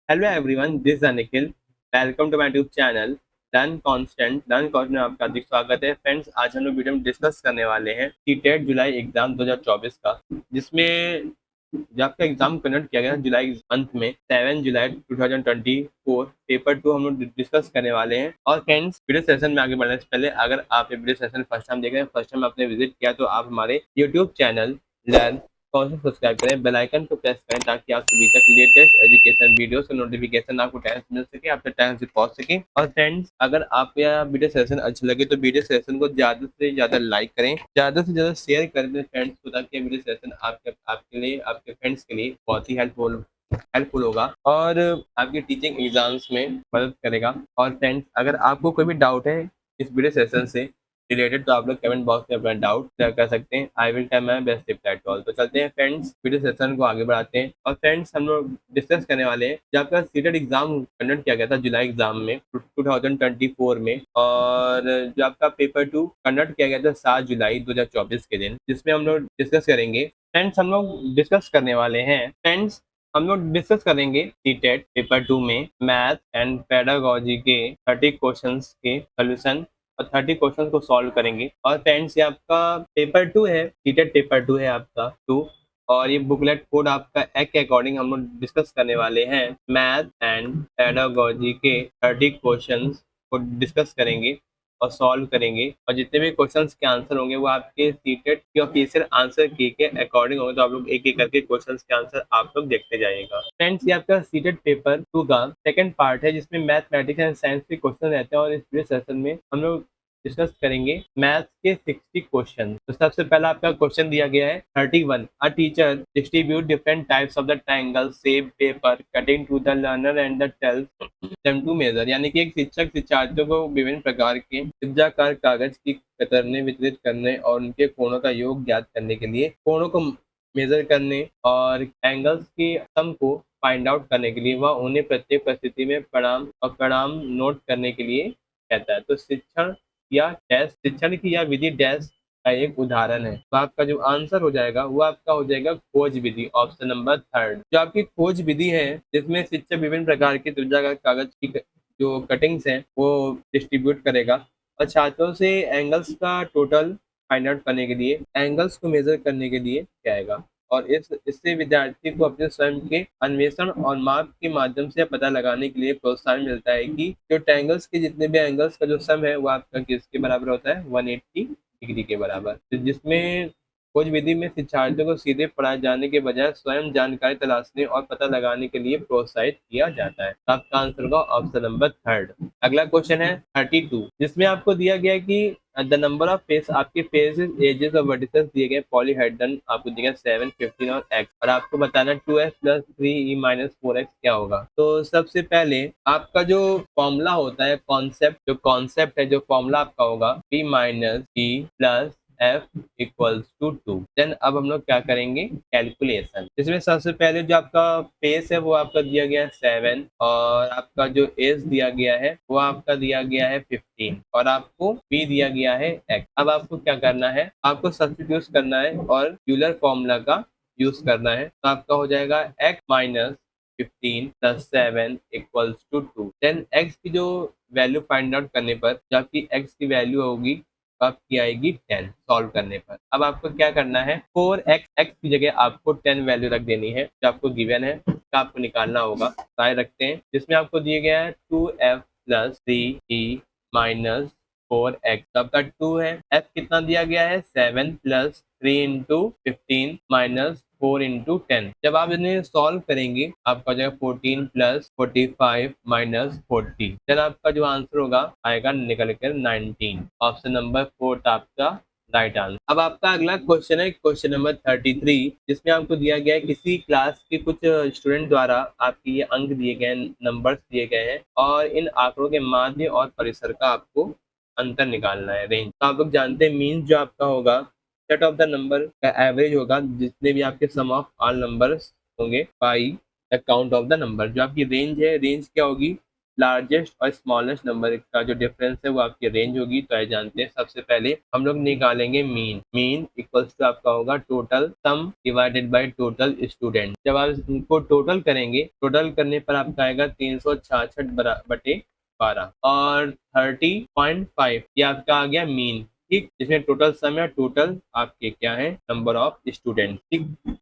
Hello everyone, this is Nikhil. Welcome to my YouTube channel learn constant में आपका हार्दिक स्वागत है। फ्रेंड्स, आज हम लोग वीडियो में डिस्कस करने वाले हैं सीटेट जुलाई एग्जाम 2024 का, जिसमें जो आपका एग्जाम कंडक्ट किया गया था जुलाई मंथ में 7 जुलाई 2024। पेपर 2 हम लोग डिस्कस करने वाले हैं। और फ्रेंड्स, वीडियो सेशन में आगे बढ़ने से पहले अगर आप ये वीडियो सेशन फर्स्ट टाइम देख रहे हैं, फर्स्ट टाइम आपने विजिट किया, तो आप हमारे यूट्यूब चैनल लर्न कौन सा सब्सक्राइब करें, बेल आइकन को प्रेस करें, ताकि आप सभी तक लेटेस्ट एजुकेशन वीडियोस का नोटिफिकेशन आपको टाइम से मिल सके, आपके टाइम से पहुंच सके। और फ्रेंड्स, अगर आप यह वीडियो सेशन अच्छा लगे तो वीडियो सेशन को ज्यादा से ज्यादा लाइक करें, ज्यादा से ज्यादा शेयर करें अपने फ्रेंड्स को, ताकि वीडियो सेशन आपके लिए, आपके फ्रेंड्स के लिए बहुत ही हेल्पफुल होगा और आपके टीचिंग एग्जाम्स में मदद करेगा। और फ्रेंड्स, अगर आपको कोई भी डाउट है इस वीडियो सेशन से रिलेटेड, तो आप लोग कमेंट बॉक्स में अपना डाउट शेयर कर सकते हैं। I will try my best reply to all. तो चलते हैं फ्रेंड्स, वीडियो सेशन को आगे बढ़ाते हैं। और फ्रेंड्स, हम लोग डिस्कस करने वाले हैं जब आपका सीटेट एग्जाम कंडक्ट किया गया था जुलाई एग्जाम में 2024 में, और जो आपका पेपर 2 कंडक्ट किया गया था 7 जुलाई 2024 के दिन, जिसमें हम लोग डिस्कस करेंगे। फ्रेंड्स, हम लोग डिस्कस करेंगे सीटेट पेपर 2 में मैथ एंड पेडागोजी के 30 क्वेश्चंस के सोल्यूशन और 30 क्वेश्चन को सॉल्व करेंगे। और फ्रेंड्स, ये आपका पेपर 2 है, सीटेट पेपर 2 है आपका 2। और ये बुकलेट कोड आपका एक के अकॉर्डिंग हम लोग डिस्कस करने वाले हैं। मैथ एंड पेडागोजी के 30 क्वेश्चंस को डिस्कस करेंगे और सॉल्व करेंगे, और जितने भी क्वेश्चंस के आंसर होंगे वो आपके सीटेट के ऑफिशियल आंसर की के अकॉर्डिंग होंगे। तो आप लोग एक एक करके क्वेश्चंस के आंसर आप लोग देखते जाइएगा। फ्रेंड्स, ये आपका सीटेट पेपर 2 का सेकंड पार्ट है, जिसमें मैथमेटिक्स एंड साइंस के क्वेश्चन रहते हैं। और इस वीडियो सेशन में हम लोग डिस्कस करेंगे मैथ्स के 60 क्वेश्चन। तो सबसे पहला आपका क्वेश्चन दिया गया है 31। A teacher distribute different types of the triangle shape paper cutting to the learner and the tells them to measure. यानी कि एक शिक्षक शिक्षार्थियों को विभिन्न प्रकार के त्रिज्याकार कागज की कतरने वितरित करने और उनके कोणों का योग ज्ञात करने के लिए, कोणों को मेजर करने और एंगल्स के सम को फाइंड आउट करने के लिए, वह उन्हें प्रत्येक परिस्थिति में परिणाम नोट करने के लिए कहता है। तो शिक्षण की यह विधि डैश का एक उदाहरण है। तो आपका जो आंसर हो जाएगा वो आपका हो जाएगा खोज विधि, ऑप्शन नंबर 3। जो आपकी खोज विधि है, जिसमें शिक्षक विभिन्न प्रकार की त्रिज्या का कागज की जो कटिंग्स हैं वो डिस्ट्रीब्यूट करेगा और छात्रों से एंगल्स का टोटल फाइंड आउट करने के लिए, एंगल्स को मेजर करने के लिए कहेगा। और इससे विद्यार्थी को अपने स्वयं के अन्वेषण और माप के माध्यम से पता लगाने के लिए प्रोत्साहन मिलता है कि जो ट्रायंगल्स के जितने भी एंगल्स का जो सम है वो आपका किसके बराबर होता है, 180 डिग्री के बराबर। तो जिसमें खोज विधि में शिक्षार्थियों को सीधे पढ़ाए जाने के बजाय स्वयं जानकारी तलाशने और पता लगाने के लिए प्रोत्साहित किया जाता है। तो आपका आंसर होगा ऑप्शन नंबर 3। अगला क्वेश्चन है 32, जिसमें आपको दिया गया है कि द नंबर ऑफ फेस, आपके फेसेस एजेस और वर्टिसेस दिए गए पॉलीहेड्रन आपको दिया गया 7, 15 और x, और आपको बताना 2x plus 3e minus 4x क्या होगा। तो सबसे पहले आपका जो फॉर्मूला होता है, कॉन्सेप्ट है, जो फॉर्मूला आपका होगा p minus e plus f equals to 2। Then अब हम लोग क्या करेंगे, कैलकुलेशन। इसमें सबसे पहले जो आपका फेस है वो आपका दिया गया है 7, और आपका जो एज दिया गया है वो आपका दिया गया है 15, और आपको b दिया गया है x। अब आपको क्या करना है, आपको सब्स्टिट्यूट करना है और यूलर फॉर्मूला का यूज करना है। तो आपका हो जाएगा x minus 15 plus 7 equals to 2। Then x की जो वैल्यू फाइंड आउट करने पर, जो आपकी x की वैल्यू होगी आपकी आएगी 10 सॉल्व करने पर। अब आपको क्या करना है, 4x की जगह आपको 10 वैल्यू रख देनी है, जो आपको गिवन है, तो आपको निकालना होगा। ट्राई रखते हैं, जिसमें आपको दिया गया है 2f plus 3e minus 4x। आपका 2 है, f कितना दिया गया है 7 प्लस 3 इंटू 15 माइनस 4 इंटू 10। जब आप इन्हें सॉल्व करेंगे आपका हो जाएगा 14 प्लस 45 माइनस 40। देन आपका जो आंसर होगा आएगा निकल कर 19। ऑप्शन नंबर 4 आपका राइट आंसर। अब आपका अगला क्वेश्चन है क्वेश्चन नंबर 33, जिसमें आपको दिया गया है किसी क्लास के कुछ स्टूडेंट द्वारा आपके ये अंक दिए गए हैं, नंबर्स दिए गए हैं, और इन आंकड़ों के माध्य और परिसर का आपको अंतर निकालना है, रेंज। तो आप लोग जानते हैं मीन जो आपका होगा सेट ऑफ द नंबर का एवरेज होगा, जितने भी आपके सम ऑफ ऑल नंबर्स होंगे by the count of the number. जो आपकी रेंज है, रेंज क्या होगी, लार्जेस्ट और स्मॉलेस्ट नंबर का जो डिफरेंस है वो आपकी रेंज होगी। तो आइए जानते हैं। सबसे पहले हम लोग निकालेंगे मीन। मीन इक्वल्स टू आपका होगा total sum divided by total student. जब आप इनको टोटल करेंगे, टोटल करने पर आपका आएगा 366 बटे 12 और 30.5 ये आपका आ गया मीन। ठीक, जिसमें टोटल सम है, टोटल आपके क्या है, नंबर ऑफ स्टूडेंट। ठीक,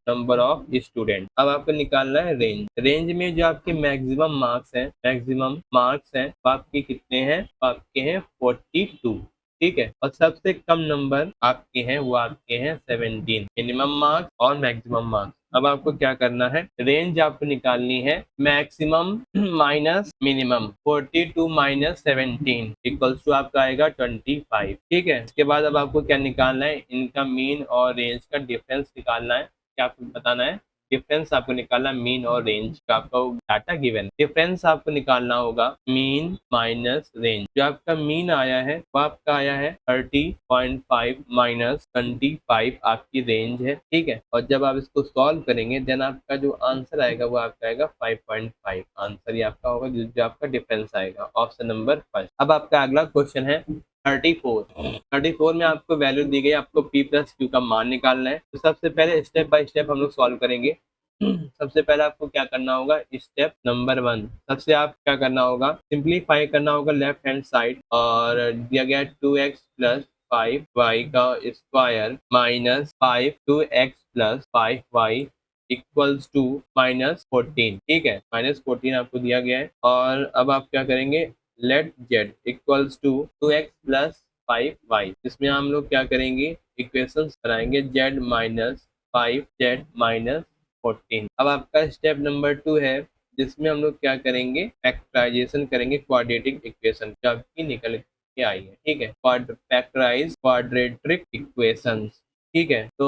नंबर ऑफ स्टूडेंट। अब आपको निकालना है रेंज। रेंज में जो आपके मैक्सिमम मार्क्स हैं, मैक्सिमम मार्क्स हैं वो आपके कितने हैं, वो आपके हैं 42। ठीक है, और सबसे कम नंबर आपके हैं वो आपके हैं 17। मिनिमम मार्क्स और मैक्सिमम मार्क्स। अब आपको क्या करना है, रेंज आपको निकालनी है maximum minus minimum. 42 minus 17 equals to आपका आएगा 25। ठीक है, इसके बाद अब आपको क्या निकालना है, इनका मीन और रेंज का डिफरेंस निकालना है। क्या आपको बताना है, डिफरेंस आपको निकालना मीन और रेंज का। आपका डाटा गिवन, डिफरेंस आपको निकालना होगा मीन माइनस रेंज। जो आपका मीन आया है वो आपका आया है 30.5 माइनस 25 आपकी रेंज है। ठीक है, और जब आप इसको सॉल्व करेंगे देन आपका जो आंसर आएगा वो आपका आएगा 5.5। आंसर ही आपका होगा जो आपका डिफरेंस आएगा, ऑप्शन नंबर फर्स्ट। अब आपका अगला क्वेश्चन है 34 में आपको वैल्यू दी गई, आपको p प्लस क्यू का मान निकालना है। तो सबसे पहले स्टेप बाय स्टेप हम लोग सॉल्व करेंगे। सबसे पहले आपको क्या करना होगा, स्टेप नंबर 1। सबसे आप क्या करना होगा, सिंप्लीफाई करना होगा लेफ्ट हैंड साइड, और दिया गया 2x प्लस 5y का square minus 5 2x plus 5y equals to -14। ठीक है, -14 आपको दिया गया है। और अब आप क्या करेंगे, let z equals to 2x plus 5y। इसमें हम लोग क्या करेंगे, इक्वेशंस बनाएंगे z माइनस 5z माइनस 14। अब आपका स्टेप नंबर 2 है, जिसमें हम लोग क्या करेंगे, फैक्टराइजेशन करेंगे क्वाड्रेटिक इक्वेशन जो आपकी निकल के आई है। ठीक है, फैक्टराइज क्वाड्रेटिक इक्वेशंस। ठीक है, तो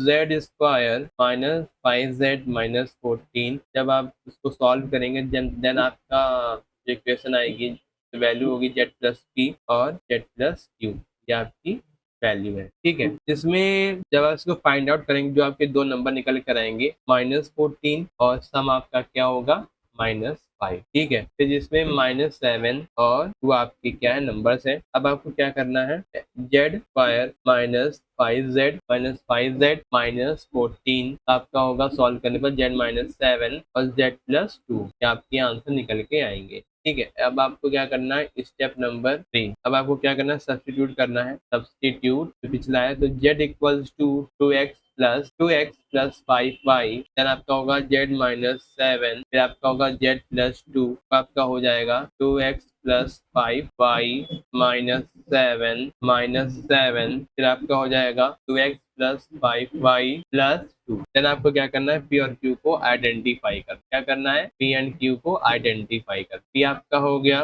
z square minus 5z minus 14, जब आप उसको सॉल्व करेंगे देन आपका इक्वेशन आएगी, वैल्यू होगी z प्लस p और z प्लस q, ये आपकी वैल्यू है। ठीक है, इसमें जब आप इसको फाइंड आउट करेंगे जो आपके दो नंबर निकल कर आएंगे -14 और सम आपका क्या होगा -5। ठीक है, फिर जिसमें -7 और 2 आपके क्या है नंबर्स है। अब आपको क्या करना है, z square minus 5z minus 5z minus 14 आपका होगा, सॉल्व करने पर z माइनस 7 और z प्लस 2, आपके आंसर निकल के आएंगे। ठीक है, अब आपको क्या करना है, स्टेप नंबर 3। अब आपको क्या करना है, सब्स्टिट्यूट करना है। सब्स्टिट्यूट तो पिछला है, तो z equals to 2x plus 5y, then आपका होगा z माइनस 7, फिर आपका होगा z प्लस 2, आपका हो जाएगा 2x प्लस 5y माइनस 7, फिर आपका हो जाएगा 2x plus 5y plus 2। Then आपको क्या करना है, p और q को आइडेंटिफाई कर, क्या करना है, p एंड q को आइडेंटिफाई कर। p आपका हो गया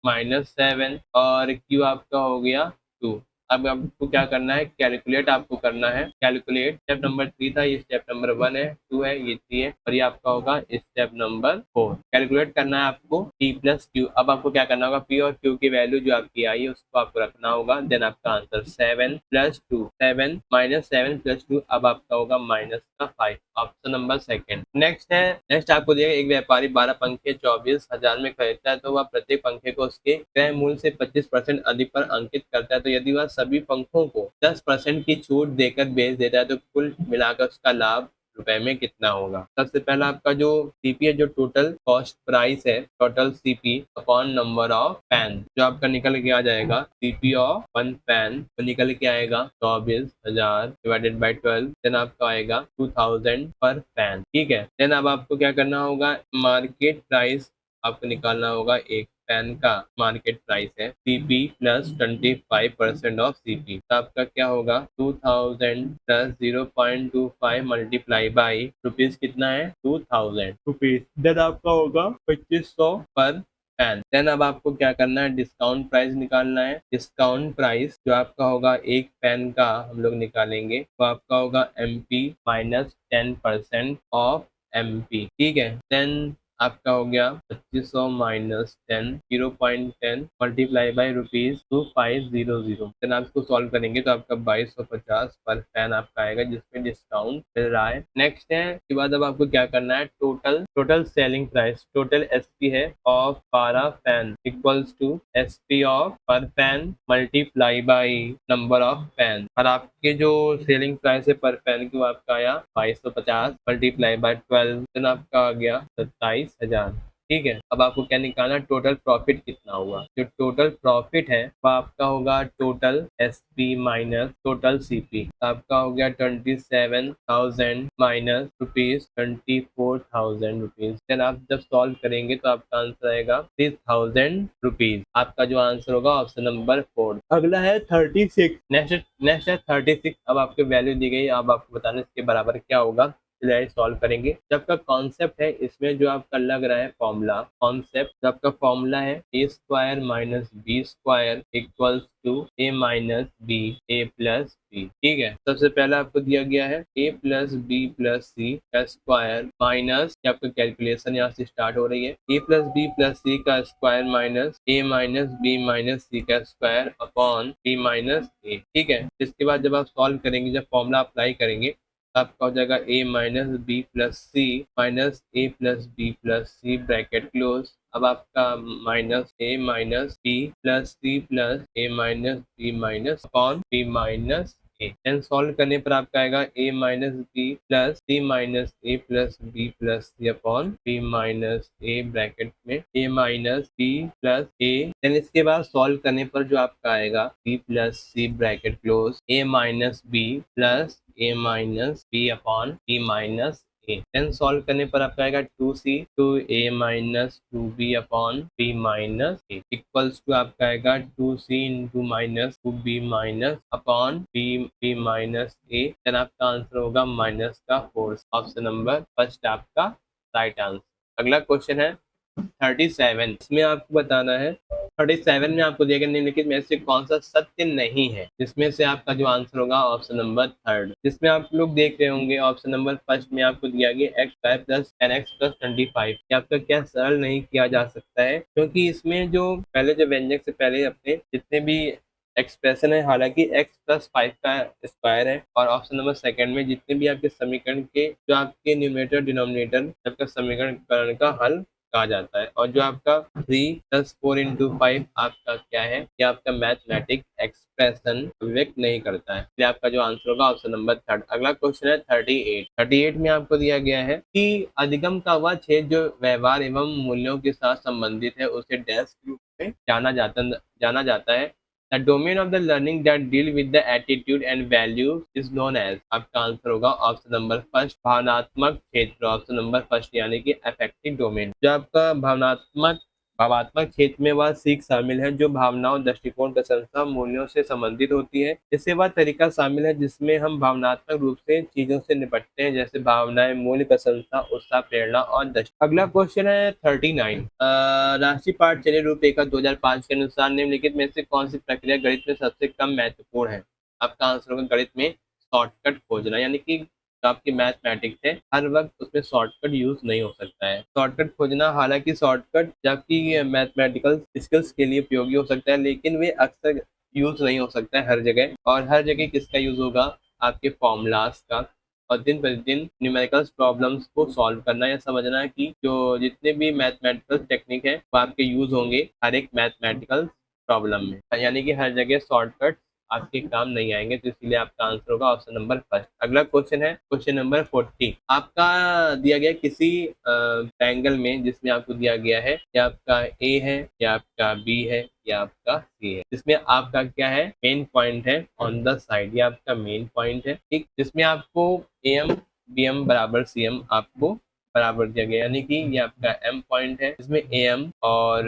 -7 और q आपका हो गया 2। अब आपको क्या करना है, कैलकुलेट आपको करना है। कैलकुलेट स्टेप नंबर 3 था, ये स्टेप नंबर 1 है, 2 है, ये 3 है, और ये आपका होगा स्टेप नंबर 4। कैलकुलेट करना है आपको p प्लस क्यू। अब आपको क्या करना होगा, p और q की वैल्यू जो आपकी आई है उसको आपको रखना होगा। देन आपका आंसर 7 प्लस 2, 7 माइनस 7 प्लस 2, अब आपका होगा माइनस का 5, ऑप्शन नंबर सेकंड। नेक्स्ट आपको दिया एक व्यापारी 12 पंखे 24,000 में खरीदता है, तो वह प्रत्येक पंखे को उसके क्रय मूल्य से 25% अधिक पर अंकित करता है। तो यदि वह सभी पंखों को 10% की छूट देकर बेच देता है तो कुल मिलाकर उसका लाभ रुपए में कितना होगा। सबसे पहला आपका जो सीपी है, जो टोटल कॉस्ट प्राइस है, total CP upon number of fan, जो आपका निकल के आ जाएगा, सीपी ऑफ 1 फैन तो निकल के आएगा 24,000 डिवाइडेड बाई 12, देन आपका आएगा 2000 पर फैन। ठीक है, देन अब आपको क्या करना होगा, मार्केट प्राइस आपको निकालना होगा। एक फैन का मार्केट प्राइस है सीपी प्लस 25% ऑफ सीपी, तो आपका क्या होगा, 2000 प्लस 0.25 मल्टीप्लाई बाई रुपीज कितना है, 2000 रुपीज, देन आपका होगा 2500 पर फैन। देन अब आपको क्या करना है, डिस्काउंट प्राइस निकालना है। डिस्काउंट प्राइस जो आपका होगा एक फैन का हम लोग निकालेंगे, तो आपका होगा MP माइनस 10% ऑफ MP। ठीक है, देन आपका हो गया 2500 माइनस 10, 0.10 मल्टीप्लाई बाई ₹2500। देन आप इसको सॉल्व करेंगे तो आपका 2250 पर फैन आपका आएगा, जिसमें डिस्काउंट मिल रहा है। नेक्स्ट है, उसके बाद अब आपको क्या करना है, total total selling price, total SP है of 12 fan equals to SP of per fan multiply by number of fan. और आपके जो सेलिंग प्राइस है पर फैन की वो आपका आया 2250 मल्टीप्लाई बाई 12, देन आपका आ गया 27,000। ठीक है, अब आपको क्या निकालना, टोटल प्रॉफिट कितना हुआ। जो टोटल प्रॉफिट है वो आपका होगा total SP minus total CP, आपका हो गया 27,000 माइनस ₹24,000। देन आप जब सॉल्व करेंगे तो आपका आंसर आएगा ₹3,000। आपका जो आंसर होगा ऑप्शन नंबर 4। अगला है 36। नेक्स्ट है 36। अब आपकी वैल्यू दी गई, अब आपको बताना इसके बराबर क्या होगा। चलिए सॉल्व करेंगे। जब का कॉन्सेप्ट है इसमें जो आपका लग रहा है फॉर्मूला, कॉन्सेप्ट जब का फॉर्मूला है a square minus b square equals to a minus b a plus b. ठीक है, सबसे पहले आपको दिया गया है a plus b plus c का स्क्वायर माइनस, आपका कैलकुलेशन यहाँ से स्टार्ट हो रही है, a plus b plus c का square minus a minus b minus सी का स्क्वायर अपॉन बी माइनस ए। ठीक है, इसके बाद जब आप सॉल्व करेंगे, जब फॉर्मूला अप्लाई करेंगे, आपका हो जाएगा a minus b plus c minus a plus b plus c bracket close. अब आपका minus a minus b plus c plus a minus b minus upon b minus a. Then solve करने पर आपका आएगा a minus b plus c minus a plus b plus c upon b minus a bracket में a minus b plus a. Then इसके बाद solve करने पर जो आपका आएगा b plus c bracket close a minus b plus a minus b upon b minus a. Then solve करने पर आपका आएगा 2c to a minus 2b upon b minus a equals to आपका आएगा 2c into minus 2b minus upon b minus a. Then आपका answer होगा minus का 4। Option number first आपका राइट आंसर। अगला क्वेश्चन है 37। इसमें आपको बताना है 37 में आपको दिया गया निम्नलिखित में से कौन सा सत्य नहीं है, जिसमें से आपका जो आंसर होगा ऑप्शन नंबर 3। जिसमें आप लोग देख रहे होंगे ऑप्शन नंबर फर्स्ट में आपको दिया गया x square plus 10x plus 25। आपका क्या सरल नहीं किया जा सकता है, क्योंकि इसमें जो पहले जो व्यंजक से पहले अपने जितने भी एक्सप्रेशन है, हालांकि x प्लस 5 का स्क्वायर है, और ऑप्शन नंबर सेकंड में जितने भी आपके समीकरण के जो आपके न्यूमरेटर डिनोमिनेटर आपका समीकरण का हल कहा जाता है, और जो आपका 3 प्लस 4 इंटू 5 आपका क्या है, ये आपका मैथमेटिक एक्सप्रेशन व्यक्त नहीं करता है, इसलिए आपका जो आंसर होगा ऑप्शन नंबर 3। अगला क्वेश्चन है 38। 38 में आपको दिया गया है कि अधिगम का वह क्षेत्र जो व्यवहार एवं मूल्यों के साथ संबंधित है उसे डैश के रूप में जाना जाता है। The domain of the learning that deal with the attitude and value is known as। आपका आंसर होगा ऑप्शन नंबर फर्स्ट भावनात्मक क्षेत्र, ऑप्शन नंबर फर्स्ट यानी कि अफेक्टिव डोमेन। जो आपका भावात्मक क्षेत्र में वह सीख शामिल है जो भावनाओं, दृष्टिकोण, प्रशंसा, मूल्यों से संबंधित होती है। इससे वह तरीका शामिल है जिसमें हम भावनात्मक रूप से चीजों से निपटते हैं, जैसे भावनाएं, मूल्य, प्रशंसा, उत्साह, प्रेरणा और दृष्टि। अगला क्वेश्चन है 39। राष्ट्रीय पाठ्यचर्या रूपरेखा 2005 के अनुसार निम्नलिखित में से कौन सी प्रक्रिया गणित में सबसे कम महत्वपूर्ण है। आपका आंसर होगा गणित में शॉर्टकट खोजना, यानी कि जो आपकी मैथमेटिक्स है हर वक्त उसमें शॉर्टकट यूज नहीं हो सकता है। शॉर्टकट खोजना, हालांकि शॉर्टकट जबकि मैथमेटिकल स्किल्स के लिए उपयोगी हो सकता है, लेकिन वे अक्सर यूज नहीं हो सकता है हर जगह। और हर जगह किसका यूज होगा, आपके फॉर्मूलाज का, और दिन प्रतिदिन न्यूमेरिकल्स प्रॉब्लम्स को सॉल्व करना या समझना है कि जो जितने भी मैथमेटिकल टेक्निक है वो आपके यूज होंगे हर एक मैथमेटिकल प्रॉब्लम में, यानी कि हर जगह शॉर्टकट आपके काम नहीं आएंगे, तो इसलिए आपका आंसर होगा ऑप्शन नंबर फर्स्ट। अगला क्वेश्चन है क्वेश्चन नंबर 40। आपका दिया गया किसी ट्रायंगल में जिसमें आपको दिया गया है या आपका ए है या आपका बी है या आपका सी है, जिसमें आपका क्या है, मेन पॉइंट है ऑन द साइड, ये आपका मेन पॉइंट है। ठीक, जिसमें आपको ए एम बी एम बराबर सी एम आपको बराबर दिया गया, यानी कि ये आपका एम पॉइंट है, जिसमें ए एम और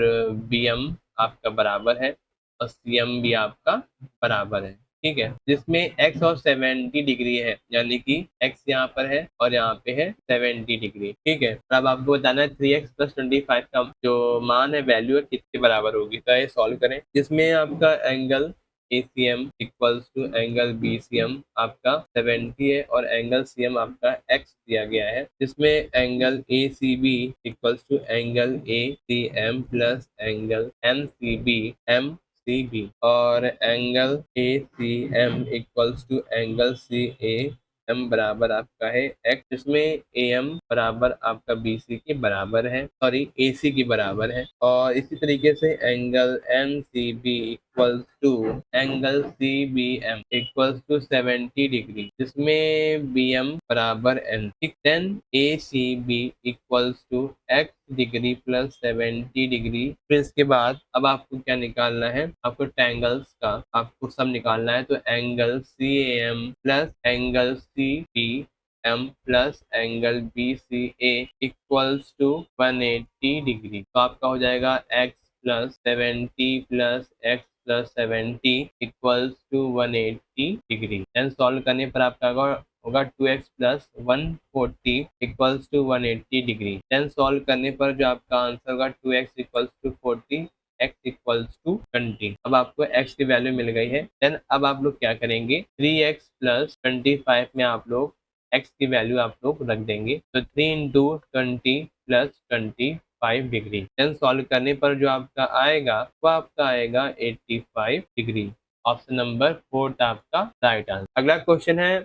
बी एम आपका बराबर है और सी एम भी आपका बराबर है। ठीक है, जिसमें x और 70 डिग्री है, यानी कि x यहाँ पर है और यहाँ पे है 70 डिग्री। ठीक है, अब आपको बताना है 3x प्लस 25 का जो मान है, वैल्यू है, किसके बराबर होगी। तो ये सॉल्व करें, जिसमें आपका angle ACM equals to angle BCM आपका 70 है और एंगल CM आपका X दिया गया है, जिसमें angle ACB equals to angle ACM plus angle MCB और angle ACM equals to angle CAM बराबर आपका है X, जिसमें AM बराबर आपका BC के बराबर है, सॉरी AC के बराबर है। और इसी तरीके से angle MCB equals to angle CBM equals to 70 degree, जिसमें BM बराबर N, ठीक। Then ACB equals to X degree plus 70 degree. फिर इसके बाद अब आपको क्या निकालना है, आपको ट्रायंगल्स का आपको सब निकालना है। तो angle CAM plus angle CBM plus angle BCA equals to 180 degree. तो आपका हो जाएगा x plus 70 plus x plus 70 equals to 180 degree. Then solve करने पर आपका होगा 2x plus 140 equals to 180 degree. Then solve करने पर जो आपका आंसर होगा 2x equals to 40, x equals to 20। अब आपको x की वैल्यू मिल गई है। देन अब आप लोग क्या करेंगे, 3x प्लस 25 में आप लोग x की वैल्यू आप लोग रख देंगे। तो 3 into 20 plus 25 degree. Then solve करने पर जो आपका आएगा वो आपका आएगा 85 डिग्री। ऑप्शन नंबर 4 आपका राइट आंसर। अगला क्वेश्चन है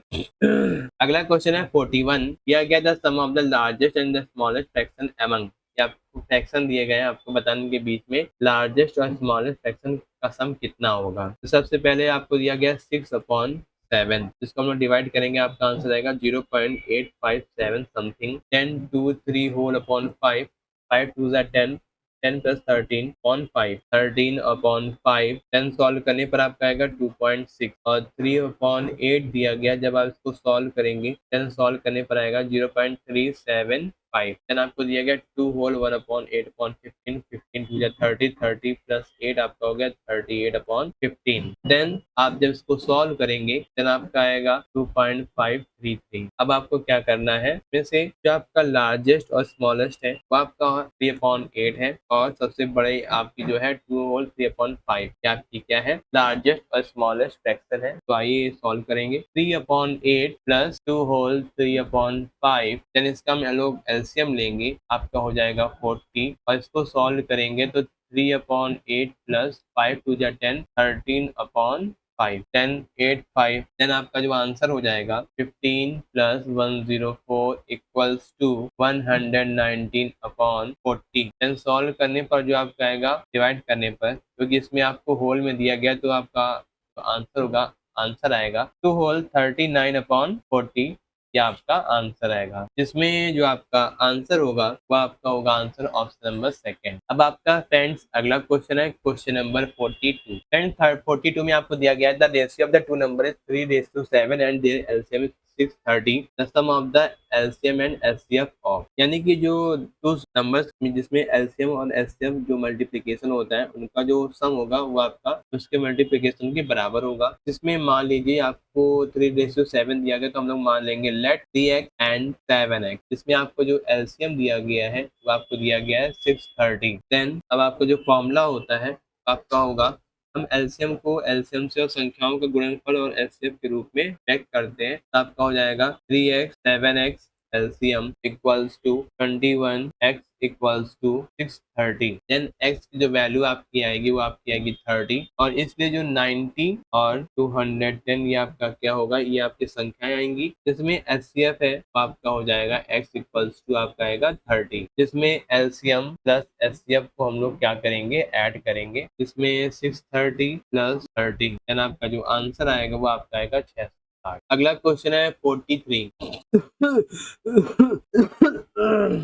अगला क्वेश्चन है 41। यह गया the sum of the largest and the smallest fraction among. आपको फ्रैक्शन दिए गए हैं, आपको बताने के बीच में लार्जेस्ट और स्मॉलेस्ट फ्रैक्शन का सम कितना होगा। तो सबसे पहले आपको दिया गया 6/7, जिसको हम लोग डिवाइड करेंगे, आपका आंसर आएगा 0.857 something. 10 2 3 whole upon 5, 5 2 10, 10 plus 13 upon 5, 13 upon 5। 10 solve करने पर आपका आएगा 2.6 और 3/8 दिया गया। जब आप इसको सॉल्व करेंगे 10 सॉल्व करने पर आएगा 0.375। देन आपको दिया गया 2 whole 1 upon 8 upon 15, 15 to 30, 30 plus 8 आपका हो गया 38 अपॉन 15। देन आप जब इसको सॉल्व करेंगे देन आपका आएगा 2.533। अब आपको क्या करना है, इसमें से जो आपका लार्जेस्ट और स्मॉलेस्ट है वो आपका 3/8 है और सबसे बड़े आपकी जो है 2 होल 3/5 आपकी क्या है, लार्जेस्ट और स्मॉलेस्ट फ्रैक्शन है। तो आइए सॉल्व करेंगे। 3/8 प्लस 2 होल 3/5। देन इसका हम लोग एलसीएम लेंगे, आपका हो जाएगा 40 और इसको सॉल्व करेंगे तो 3/8 प्लस 5 टू 10, 13/5, 10 8 5। देन आपका जो आंसर हो जाएगा 15 plus 104 equals to 119/40। Then solve करने पर जो आपका आएगा डिवाइड करने पर, क्योंकि इसमें आपको होल में दिया गया तो आपका आंसर होगा, आंसर आएगा 2 होल 39/40। यह आपका आंसर आएगा, जिसमें जो आपका आंसर होगा वो आपका होगा आंसर ऑप्शन नंबर सेकंड। अब आपका फ्रेंड्स अगला क्वेश्चन है क्वेश्चन नंबर 42। फ्रेंड्स 42 में आपको दिया गया है the ratio of the two number is 3:7 and their LCM is 630। The sum of the LCM and HCF of, यानी कि जो दो नंबर्स जिसमें एलसीएम और एचसीएफ जो मल्टीप्लिकेशन होता है उनका जो सम होगा वो आपका उसके मल्टीप्लिकेशन के बराबर होगा। जिसमें मान लीजिए आपको 3:7 दिया गया तो हम लोग मान लेंगे लेट 3x एंड 7x। इसमें आपको जो एलसीएम दिया गया है वो आपको दिया गया है 630। देन अब आपको जो फॉर्मूला होता है आपका होगा, हम एलसीएम को एलसीएम से और संख्याओं के गुणनफल और एचसीएफ के रूप में चेक करते हैं। तो आपका हो जाएगा 3x 7x LCM equals to 21, x equals to 630। Then x की जो वैल्यू आपकी आएगी वो आपकी आएगी 30 और इसलिए जो 90 और 210 ये आपका क्या होगा, ये आपकी संख्याएं आएंगी। जिसमें एचसीएफ है वो आपका हो जाएगा x इक्वल्स टू आपका आएगा 30, जिसमें एलसीएम प्लस एचसीएफ को हम लोग क्या करेंगे, ऐड करेंगे। इसमें 630 प्लस 30 देन आपका जो आंसर आएगा वो आपका आएगा 660। अगला क्वेश्चन है 43।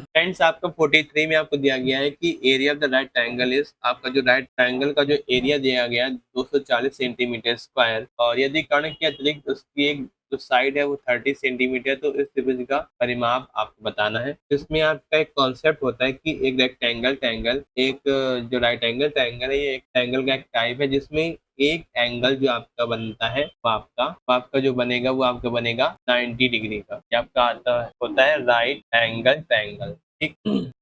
फ्रेंड्स आपका 43 में आपको दिया गया है कि area of the right triangle is, आपका जो राइट ट्रायंगल का जो एरिया दिया गया है 240 सेंटीमीटर स्क्वायर, और यदि कर्ण के अतिरिक्त उसकी एक जो साइड है वो 30 सेंटीमीटर, तो इस त्रिभुज का परिमाप आपको बताना है। इसमें आपका एक कॉन्सेप्ट होता है कि एक रेक्टेंगल ट्रायंगल, एक जो राइट एंगल ट्रायंगल है ये एक ट्रायंगल का एक टाइप है जिसमें एक एंगल जो आपका बनता है वो आपका जो बनेगा वो आपका बनेगा 90 डिग्री का। ये आपका आता होता है राइट एंगल ट्रायंगल। ठीक।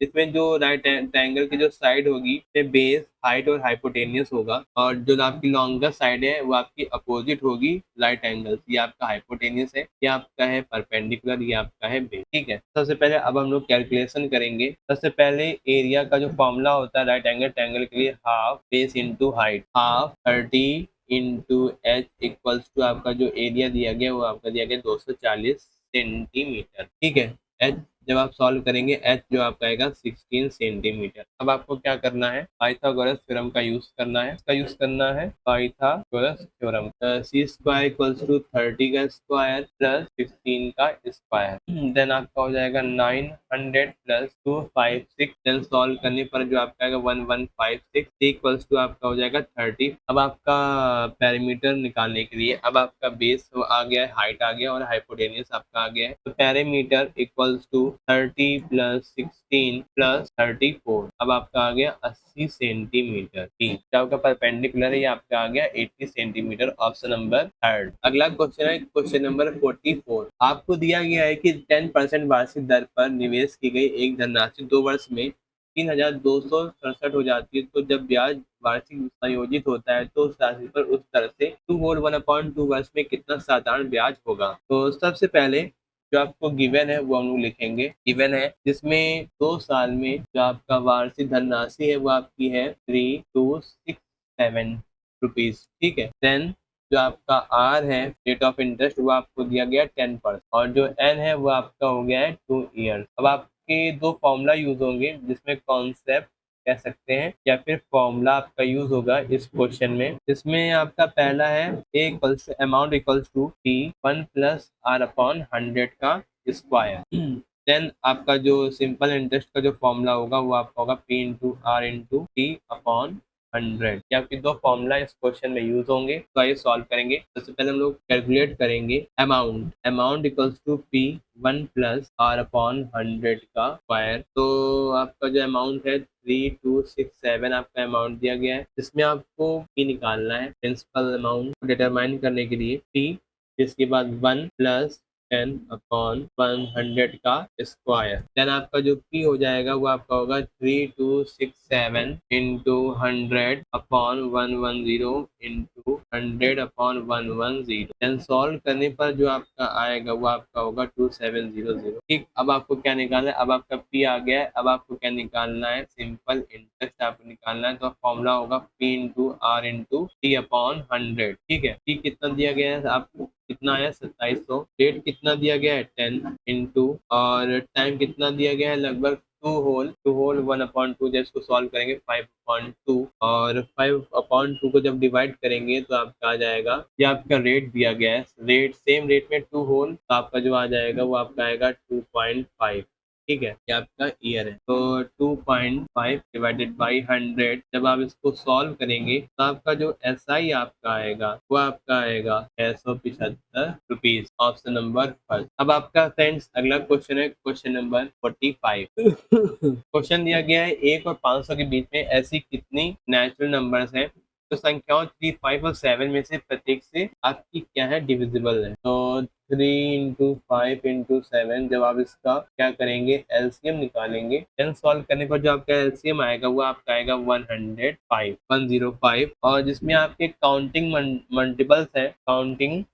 इसमें जो राइट ट्रायंगल की जो साइड होगी बेस, हाइट और हाइपोटेनियस होगा, और जो आपकी लॉन्गेस्ट साइड है वो आपकी अपोजिट होगी राइट एंगल। ये आपका हाइपोटेनियस है, ये आपका है परपेंडिकुलर, ये आपका है बेस। ठीक है, सबसे पहले अब हम लोग कैलकुलेशन करेंगे। सबसे पहले एरिया का जो फॉर्मूला होता है राइट एंगल ट्रायंगल के लिए, half base into height, half 30 into H equals to आपका जो एरिया दिया गया वो आपका दिया गया 240 सेंटीमीटर। ठीक है, एच जब आप सॉल्व करेंगे एच जो आपका आएगा 16 सेंटीमीटर। अब आपको क्या करना है, पाइथागोरस थ्योरम का यूज करना है। इसका यूज करना है Pythagoras theorem, C square equals to 30 का स्क्वायर प्लस 16 का स्क्वायर, देन आपका हो जाएगा 900 प्लस 256, देन सॉल्व करने पर जो आपका आएगा 1156 इक्वल्स टू आपका हो जाएगा 30। अब आपका पैरामीटर निकालने के लिए अब आपका बेस आ गया है, हाइट आ गया और हाइपोटेनियस आपका आ गया है, तो parameter equals to 30 plus 16 plus 34, अब आपका आ गया 80 सेंटीमीटर। ठीक, जो आपका परपेंडिकुलर है ये आपका आ गया 80 सेंटीमीटर, ऑप्शन नंबर थर्ड। अगला क्वेश्चन है क्वेश्चन नंबर 44। आपको दिया गया है कि 10% वार्षिक दर पर निवेश की गई एक धनराशि 2 वर्ष में 3267 हो जाती है, तो जब ब्याज वार्षिक संयोजित होता है तो उस राशि पर उस दर से 2 होल 1/2 वर्ष में कितना साधारण ब्याज होगा। तो सबसे पहले जो आपको गिवन है वो हम लोग लिखेंगे। गिवन है जिसमें 2 साल में जो आपका वार्षिक धनराशि है वो आपकी है 3267 रुपीज। ठीक है, देन जो आपका आर है रेट ऑफ इंटरेस्ट वो आपको दिया गया 10%, और जो एन है वो आपका हो गया है 2 ईयर। अब आपके दो फॉर्मूला यूज होंगे जिसमें कॉन्सेप्ट कह सकते हैं या फिर फॉर्मूला आपका यूज होगा इस क्वेश्चन में, जिसमें आपका पहला है A equals amount equals to T 1 plus R upon 100 का स्क्वायर। देन आपका जो सिंपल इंटरेस्ट का जो फॉर्मूला होगा वो आपका होगा P into R into T upon 100। ये आपके दो फॉर्मूला इस क्वेश्चन में यूज होंगे, तो आइए सॉल्व करेंगे। सबसे पहले हम लोग कैलकुलेट करेंगे amount, amount equals to P 1 plus R upon 100 का स्क्वायर। तो आपका जो अमाउंट है 3267 आपका अमाउंट दिया गया है, जिसमें आपको पी निकालना है प्रिंसिपल अमाउंट को डिटरमाइन करने के लिए पी, जिसके बाद 1 प्लस 10 अपॉन 100 का स्क्वायर। देन आपका जो पी हो जाएगा वो आपका होगा 3267 into 100 upon 110 into 100 upon 110। Then solve करने पर जो आपका आएगा वो आपका होगा 2700। ठीक, अब आपको क्या निकालना है, अब आपका पी आ गया है, अब आपको क्या निकालना है, सिंपल इंटरेस्ट आपको निकालना है। तो फॉर्मूला होगा P into R into T upon 100। ठीक है, पी कितना दिया गया है आपको, कितना है 2700, डेट कितना दिया गया है 10 इंटू, और टाइम कितना दिया गया है लगभग 2 होल 1/2, जब इसको सॉल्व करेंगे 5/2, और 5/2 को जब डिवाइड करेंगे तो आपका आ जाएगा, ये आपका रेट दिया गया है, रेट सेम रेट में 2 होल, तो आपका जो आ जाएगा वो आपका आएगा 2.5। ठीक है, ये आपका ईयर है, तो 2.5 डिवाइडेड बाई 100, जब आप इसको सॉल्व करेंगे तो आपका जो SI आपका आएगा वो आपका आएगा 675 रुपीज, ऑप्शन नंबर फर्स्ट। अब आपका फ्रेंड्स अगला क्वेश्चन है क्वेश्चन नंबर 45। क्वेश्चन दिया गया है 1 और 500 के बीच में ऐसी कितनी नेचुरल नंबर्स हैं तो संख्याओं 3, 5 और 7 में से प्रत्येक से आपकी क्या है डिविजिबल है। तो 3 इंटू 5 इंटू 7, जब आप इसका क्या करेंगे एलसीएम निकालेंगे, देन सॉल्व करने पर जो आपका एलसीएम आएगा वो आपका आएगा 105, और जिसमें आपके काउंटिंग मल्टीपल्स है, काउंटिंग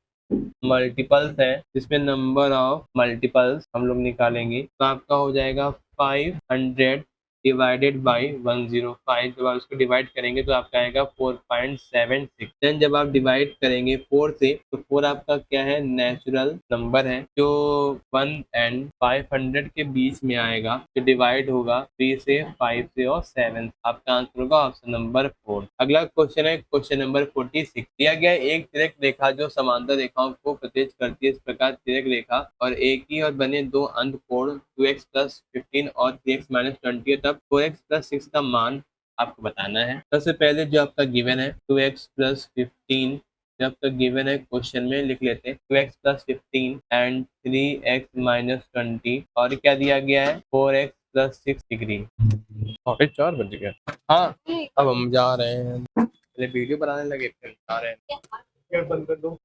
मल्टीपल्स है जिसमें नंबर ऑफ मल्टीपल्स हम लोग निकालेंगे, तो आपका हो जाएगा 500 डिवाइडेड बाई 105। जब आप इसको डिवाइड करेंगे तो आपका आएगा 4.76। देन जब आप डिवाइड करेंगे 4 से, तो 4 आपका क्या है नेचुरल नंबर है जो 1 एंड 500 के बीच में आएगा, जो डिवाइड होगा 3 से, 5 से और 7। आपका आंसर होगा ऑप्शन नंबर 4। अगला क्वेश्चन है क्वेश्चन नंबर 46। दिया गया एक तिर्यक रेखा जो समांतर रेखाओं को प्रतिच्छेद करती है, इस प्रकार तिर्यक रेखा और एक ही और बने दो अंत कोण 2x प्लस 15 और 3x माइनस 20, तब 4x प्लस 6 का मान आपको बताना है। सबसे पहले जो आपका गिवन है 2x प्लस 15, जो आपका गिवन है क्वेश्चन में लिख लेते हैं 2x plus 15 and 3x minus 20, और क्या दिया गया है 4x प्लस 6 डिग्री। 4 बज गया। हाँ, अब हम जा रहे हैं, पहले वीडियो बनाने लगे फिर जा रहे हैं। बंद कर दो।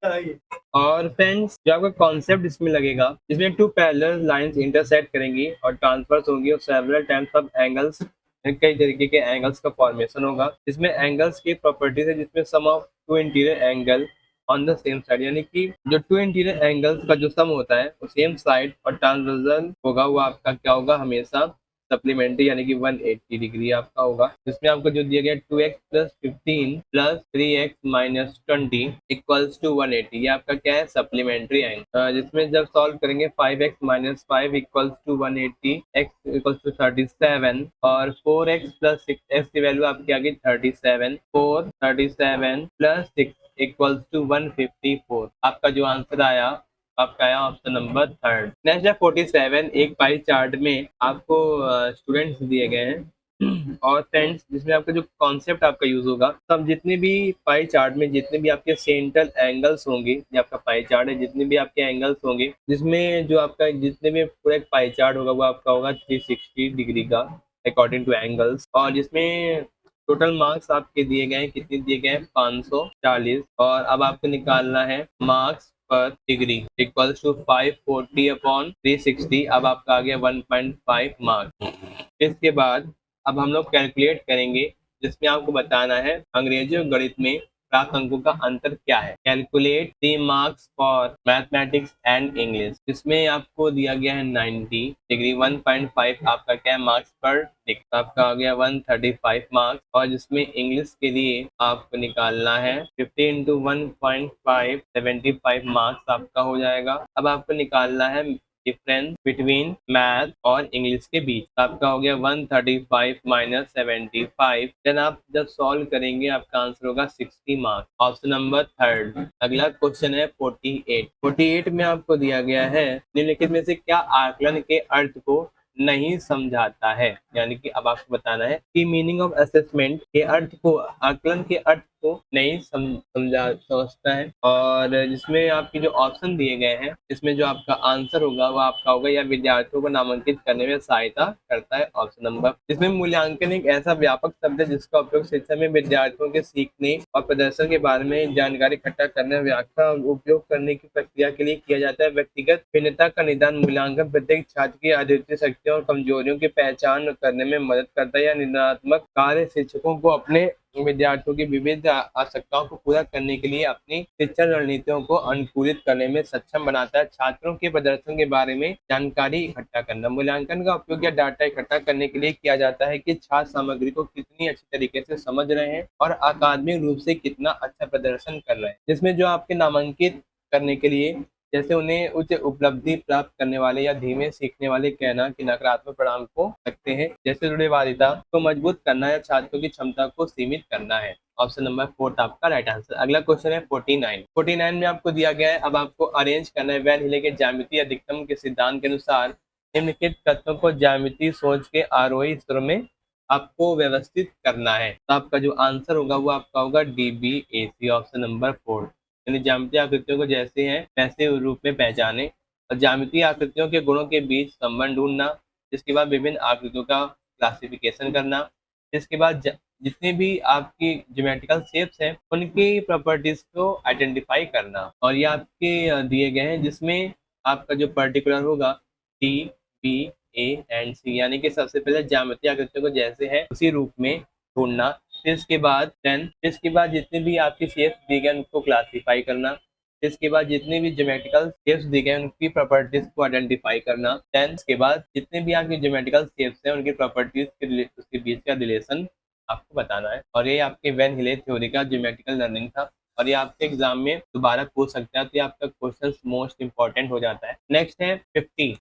और फ्रेंड्स जो आपका कॉन्सेप्ट इसमें लगेगा, इसमें टू पैरेलल लाइंस इंटरसेक्ट करेंगी और ट्रांसफर्स होंगी और सेवरल टाइम्स ऑफ एंगल्स, कई तरीके के एंगल्स का फॉर्मेशन होगा। इसमें एंगल्स की प्रॉपर्टीज है जिसमें sum of two interior angle on the same side, यानी कि जो टू इंटीरियर एंगल्स का जो सम होता है वो सेम साइड और ट्रांसवर्सल होगा, वो आपका क्या होगा, हमेशा सप्लीमेंट्री यानी कि 180 डिग्री आपका होगा। जिसमें आपको जो दिया गया 2x plus 15 plus 3x minus 20 equals to 180, ये आपका क्या है, सप्लीमेंट्री एंगल। जिसमें जब सॉल्व करेंगे 5x minus 5 equals to 180, x equals to 37 और 4x प्लस 6x की वैल्यू आपकी आ गई 37, 4 37 प्लस 6 इक्वल्स टू 154। आपका जो आंसर आया आपका आया ऑप्शन नंबर थर्ड। नेक्स्ट है 47। एक पाई चार्ट में आपको स्टूडेंट्स दिए गए हैं और फ्रेंड्स जिसमें आपका जो कॉन्सेप्ट आपका यूज होगा, तब जितने भी पाई चार्ट में जितने भी आपके सेंट्रल एंगल्स होंगे, ये आपका पाई चार्ट है, जितने भी आपके एंगल्स होंगे, जिसमें जो आपका जितने भी पूरा एक पाई चार्ट होगा वो आपका होगा 360 डिग्री का अकॉर्डिंग टू एंगल्स। और जिसमें टोटल मार्क्स आपके दिए गए हैं, कितने दिए गए हैं, 540। और अब आपको निकालना है मार्क्स पर डिग्री इक्वल्स टू 540 अपॉन 360। अब आपका आ गया 1.5 मार्क्स। इसके बाद अब हम लोग कैलकुलेट करेंगे, जिसमें आपको बताना है अंग्रेजी और गणित में प्राप्त अंकों का अंतर क्या है। Calculate 3 marks for mathematics and English. इसमें आपको दिया गया है 90 डिग्री, 1.5 आपका क्या है, मार्क्स पर डिग्री, आपका आ गया 135 मार्क्स। और जिसमें इंग्लिश के लिए आपको निकालना है 50 इंटू 1.5 75 मार्क्स आपका हो जाएगा। अब आपको निकालना है डिफरेंस बिटवीन मैथ और इंग्लिश के बीच, आपका हो गया 135 माइनस 75। देन आप जब सॉल्व करेंगे आपका आंसर होगा 60 मार्क्स, ऑप्शन नंबर थर्ड। अगला क्वेश्चन है 48। 48 में आपको दिया गया है निम्नलिखित में से क्या आकलन के अर्थ को नहीं समझाता है, यानी कि अब आपको बताना है कि मीनिंग ऑफ असेसमेंट के अर्थ को, आकलन के अर्थ को नहीं समझता है। और जिसमें आपके जो ऑप्शन दिए गए हैं, इसमें जो आपका आंसर होगा वो आपका होगा या विद्यार्थियों को नामांकित करने में सहायता करता है, ऑप्शन नंबर। इसमें मूल्यांकन एक ऐसा व्यापक शब्द है जिसका उपयोग शिक्षा में विद्यार्थियों के सीखने और प्रदर्शन के बारे में जानकारी इकट्ठा करने, व्याख्या और उपयोग करने की प्रक्रिया के लिए किया जाता है। व्यक्तिगत भिन्नता का निदान मूल्यांकन प्रत्येक छात्र की अद्वितीय शक्तियों और कमजोरियों की पहचान करने में मदद करता है। यह निर्णयात्मक कार्य शिक्षकों को अपने विद्यार्थियों की विविध आवश्यकताओं को पूरा करने के लिए अपनी शिक्षा रणनीतियों को अनुकूलित करने में सक्षम बनाता है। छात्रों के प्रदर्शन के बारे में जानकारी इकट्ठा करना, मूल्यांकन का उपयोग या डाटा इकट्ठा करने के लिए किया जाता है कि छात्र सामग्री को कितनी अच्छी तरीके से समझ रहे हैं और अकादमिक रूप से कितना अच्छा प्रदर्शन कर रहे हैं। जिसमें जो आपके नामांकित करने के लिए, जैसे उन्हें उच्च उपलब्धि प्राप्त करने वाले या धीमे सीखने वाले कहना कि नकारात्मक परिणाम को सकते हैं, जैसे रूढ़िवादिता को मजबूत करना या छात्रों की क्षमता को सीमित करना है। ऑप्शन नंबर फोर्थ आपका राइट आंसर। अगला क्वेश्चन है 49। 49 में आपको दिया गया है, अब आपको अरेंज करना है वैन हिले के ज्यामितीय अधिकतम के सिद्धांत के अनुसार निम्नलिखित तत्वों को ज्यामितीय सोच के आरोही स्तरों में आपको व्यवस्थित करना है। तो आपका जो आंसर होगा वो आपका होगा DBAC, ऑप्शन नंबर 4। यानी ज्यामितीय आकृतियों को जैसे हैं वैसे रूप में पहचाने और ज्यामितीय आकृतियों के गुणों के बीच संबंध ढूंढना। इसके बाद विभिन्न आकृतियों का क्लासिफिकेशन करना। इसके बाद जितने भी आपकी ज्योमेट्रिकल शेप्स हैं उनकी प्रॉपर्टीज को आइडेंटिफाई करना। और ये आपके दिए गए हैं, जिसमें आपका जो पर्टिकुलर होगा DBA&C, यानी कि सबसे पहले ज्यामितीय आकृतियों को जैसे है उसी रूप में ढूंढना। फिर इसके बाद जितने भी आपके शेप्स दिए गए उनको क्लासीफाई करना। इसके बाद जितने भी ज्योमेट्रिकल शेप्स दिए गए उनकी प्रॉपर्टीज को आइडेंटिफाई करना। देन इसके बाद जितने भी आपके ज्योमेट्रिकल शेप्स हैं उनकी प्रॉपर्टीज के उसके बीच का रिलेशन आपको बताना है। और ये आपके वैन हिले थ्योरी का ज्योमेट्रिकल लर्निंग था और ये आपके एग्जाम में दोबारा पूछ सकता है, तो ये आपका क्वेश्चन मोस्ट इंपॉर्टेंट हो जाता है। नेक्स्ट है 50।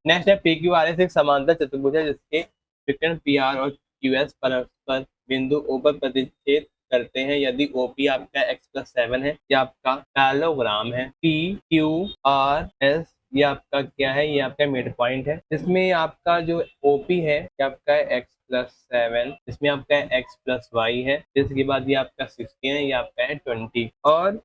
नेक्स्ट है PQRS एक समांतर चतुर्भुज है जिसके विकर्ण PR और QS परस्पर बिंदु O पर प्रतिच्छेद करते हैं यदि OP आपका x+7 है, या आपका पैरेललोग्राम है। PQRS ये आपका क्या है, ये आपका मिड पॉइंट है। इसमें आपका जो OP है ये आपका x+7, इसमें आपका x+y है। इसके बाद ये आपका 16 है, ये आपका है 20। और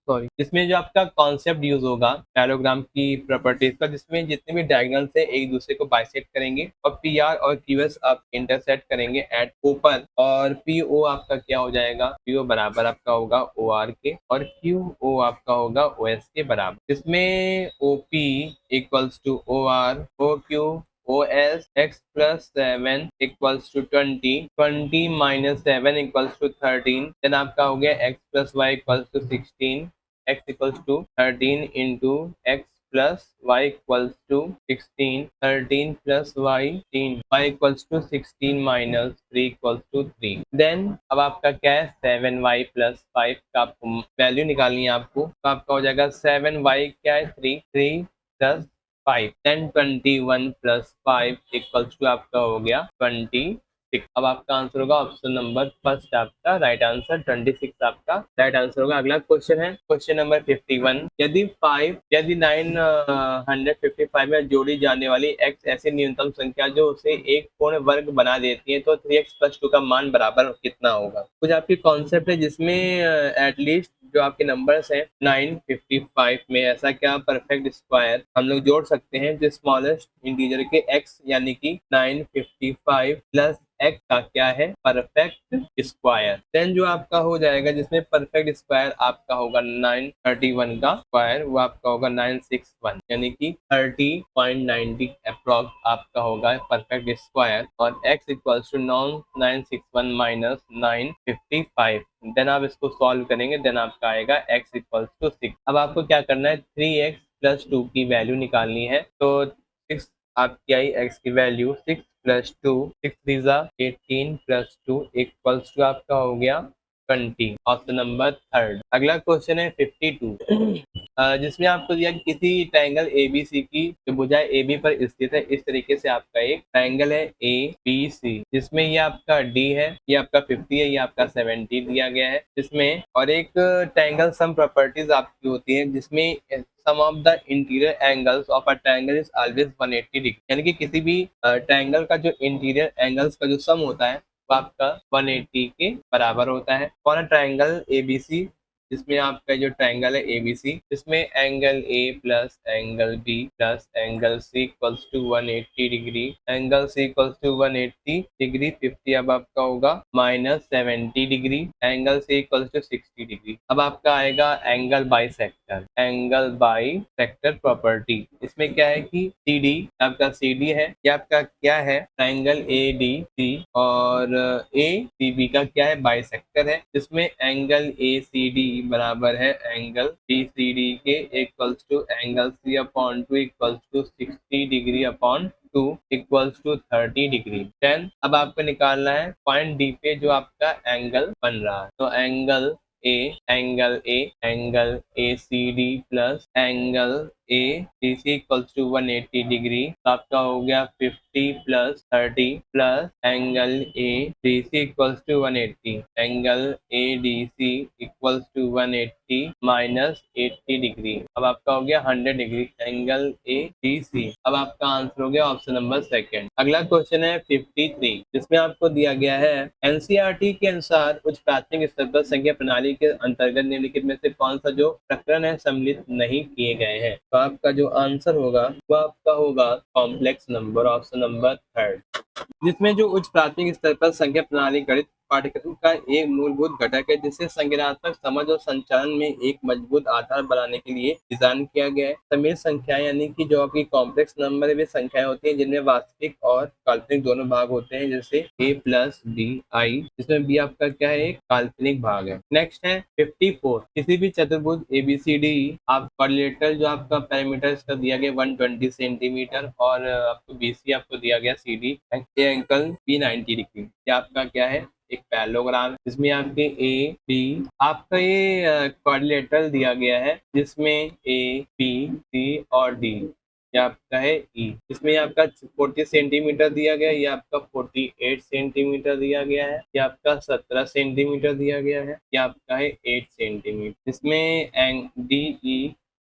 सॉरी, जिसमें जो आपका कॉन्सेप्ट यूज होगा पैरेललोग्राम की प्रॉपर्टीज का, जिसमें जितने भी डायगोनल्स है एक दूसरे को बाइसेक्ट करेंगे और पी आर और क्यू एस आप इंटरसेक्ट करेंगे एट ओ पर, और पी ओ आपका क्या हो जाएगा, पी ओ बराबर आपका होगा ओ आर के और क्यू ओ आपका होगा ओ एस के बराबर, जिसमें O P equals to O R O Q O S X plus 7 equals to 20 minus 7 equals to 13, then आपका हो गया X plus Y equals to 16, x equals to 13 into x plus y equals to 16, 13 plus y 3, y equals to 16 minus 3 equals to 3. Then अब आपका क्या है 7y plus 5 का आपको value निकालनी है आपको, तो आपका हो जाएगा 7y क्या है 3, 3 plus 5, then 21 plus 5 equals to आपका हो गया 26. अब आपका आंसर होगा ऑप्शन नंबर फर्स्ट, आपका राइट आंसर 26 आपका राइट आंसर होगा। अगला क्वेश्चन है क्वेश्चन नंबर 51, यदि 955 में जोड़ी जाने वाली x ऐसी न्यूनतम संख्या जो उसे एक पूर्ण वर्ग बना देती है, तो 3x प्लस 2 का मान बराबर कितना होगा। कुछ आपकी कॉन्सेप्ट है जिसमें एटलीस्ट जो आपके नंबर्स हैं 955 में ऐसा क्या परफेक्ट स्क्वायर हम लोग जोड़ सकते हैं जो स्मॉलेस्ट इंटीजर के x यानी कि 955 प्लस x का क्या है परफेक्ट स्क्वायर, देन जो आपका हो जाएगा जिसमें परफेक्ट स्क्वायर आपका होगा 931 का स्क्वायर, वो आपका होगा 961 यानी कि 30.90 अप्रॉक्स आपका होगा परफेक्ट स्क्वायर, और x equals to 961 minus 955, then आप इसको सॉल्व करेंगे, देन आपका आएगा x इक्वल्स टू 6। अब आपको क्या करना है 3x प्लस 2 की वैल्यू निकालनी है, तो 6 आपकी आई x की वैल्यू 6 प्लस 2, 6 3 जा 18 प्लस 2 इक्वल्स टू आपका हो गया 20, ऑप्शन नंबर थर्ड। अगला क्वेश्चन है 52 जिसमें आपको दिया कि किसी ट्रायंगल ABC की जो भुजा AB पर स्थित है, इस तरीके से आपका एक ट्रायंगल है ABC जिसमें ये आपका D है, ये आपका 50 है, ये आपका 70 दिया गया है जिसमें, और एक ट्रायंगल सम प्रॉपर्टीज आपकी होती है जिसमें sum of the interior angles of a triangle is always 180 degree, यानी कि किसी भी ट्रायंगल का जो इंटीरियर एंगल्स का जो सम होता है वो आपका 180 के बराबर होता है। फॉर अ ट्रायंगल ABC, जिसमें आपका जो ट्रायंगल है ABC, इसमें angle A plus angle B plus angle C equals to 180 degree, angle C equals to 180 degree 50 अब आपका होगा minus 70 degree, angle C equals to 60 degree. अब आपका आएगा angle bisector, angle bisector property, इसमें क्या है कि CD आपका CD है, ये आपका क्या है ट्रायंगल ADC और ACB का क्या है बाइसेक्टर है, जिसमें एंगल ACD बराबर है एंगल BCD के equals to angle C upon 2 equals to 60 degree upon 2 equals to 30 degree. Then अब आपको निकालना है पॉइंट D पे जो आपका एंगल बन रहा है, तो angle A angle ACD plus angle ACC equals to 180 degree, तो आपका हो गया 50 plus 30 plus angle ADC equals to 180, angle ADC equals to 180 minus 80 degree, अब आपका हो गया 100 डिग्री एंगल ADC। अब आपका आंसर हो गया ऑप्शन नंबर सेकंड। अगला क्वेश्चन है 53 जिसमें आपको दिया गया है NCERT के अनुसार उच्च प्राथमिक स्तर पर संख्या प्रणाली के अंतर्गत निम्नलिखित में से कौन सा जो प्रकरण है सम्मिलित नहीं किए गए हैं, तो आपका जो आंसर होगा वो आपका होगा complex number, option number third, जिसमें जो उच्च प्राथमिक स्तर पर संख्या प्रणाली गणित पाठ्यक्रम का एक मूलभूत घटक है जिसे संज्ञानात्मक समझ और संचालन में एक मजबूत आधार बनाने के लिए डिजाइन किया गया है। सम्मिलित संख्याएं यानी कि जो आपकी कॉम्प्लेक्स नंबर है वे संख्याएं होती हैं जिनमें वास्तविक और काल्पनिक दोनों भाग होते हैं, जैसे A प्लस B I, जिसमें B आपका क्या है एक काल्पनिक भाग है। नेक्स्ट है 54, किसी भी चतुर्भुज ABCD आप क्वाड्रिलेटरल जो आपका पैरामीटर इसका दिया गया 120 सेंटीमीटर और आपको BC आपको दिया गया CD एंगल B90 डिग्री, ये आपका क्या है एक पैरेललोग्राम जिसमें आपके A B आपका ये क्वाड्रिलेटरल दिया गया है जिसमें A B C और D ये आपका है E, इसमें आपका 40 सेंटीमीटर दिया गया है, ये आपका 48 सेंटीमीटर दिया गया है, ये आपका 17 सेंटीमीटर दिया गया है, ये आपका है 8 सेंटीमीटर। इसमें DE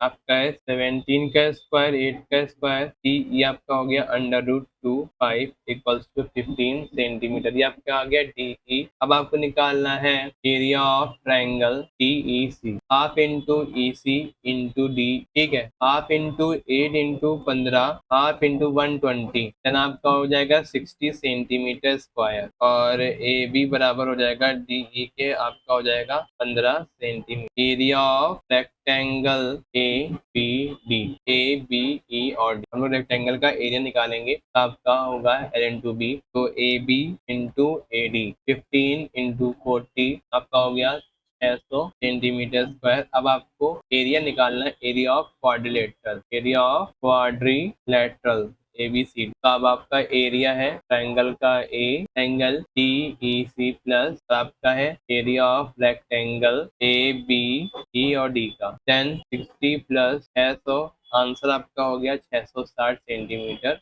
आपका है 17 का स्क्वायर 8 का स्क्वायर, ये आपका हो गया under root into 5 equals to 15 centimetre. ये आपका आ गया DE। अब आपको निकालना है area of triangle DEC। Half into EC into D, ठीक है, half into 8 into 15, half into 120, then आपका हो जाएगा 60 सेंटीमीटर स्क्वायर। और AB बराबर हो जाएगा DE के, आपका हो जाएगा 15 centimetre. Area of rectangle ABD, ABE और D, हम लोग रेक्टेंगल का एरिया निकालेंगे तो आपका होगा L इंटू B। तो AB इंटू AD 15 इंटू 40 आपका हो गया 600 सेंटीमीटर स्क्वायर। अब आपको एरिया निकालना है, area of quadrilateral, area of quadrilateral ABCD। तो अब आपका एरिया है ट्रायंगल का A, एंगल TEC प्लस आपका है एरिया ऑफ रेक्टेंगल ABE और D का 1060 प्लस 600, आंसर आपका हो गया 660 centimetre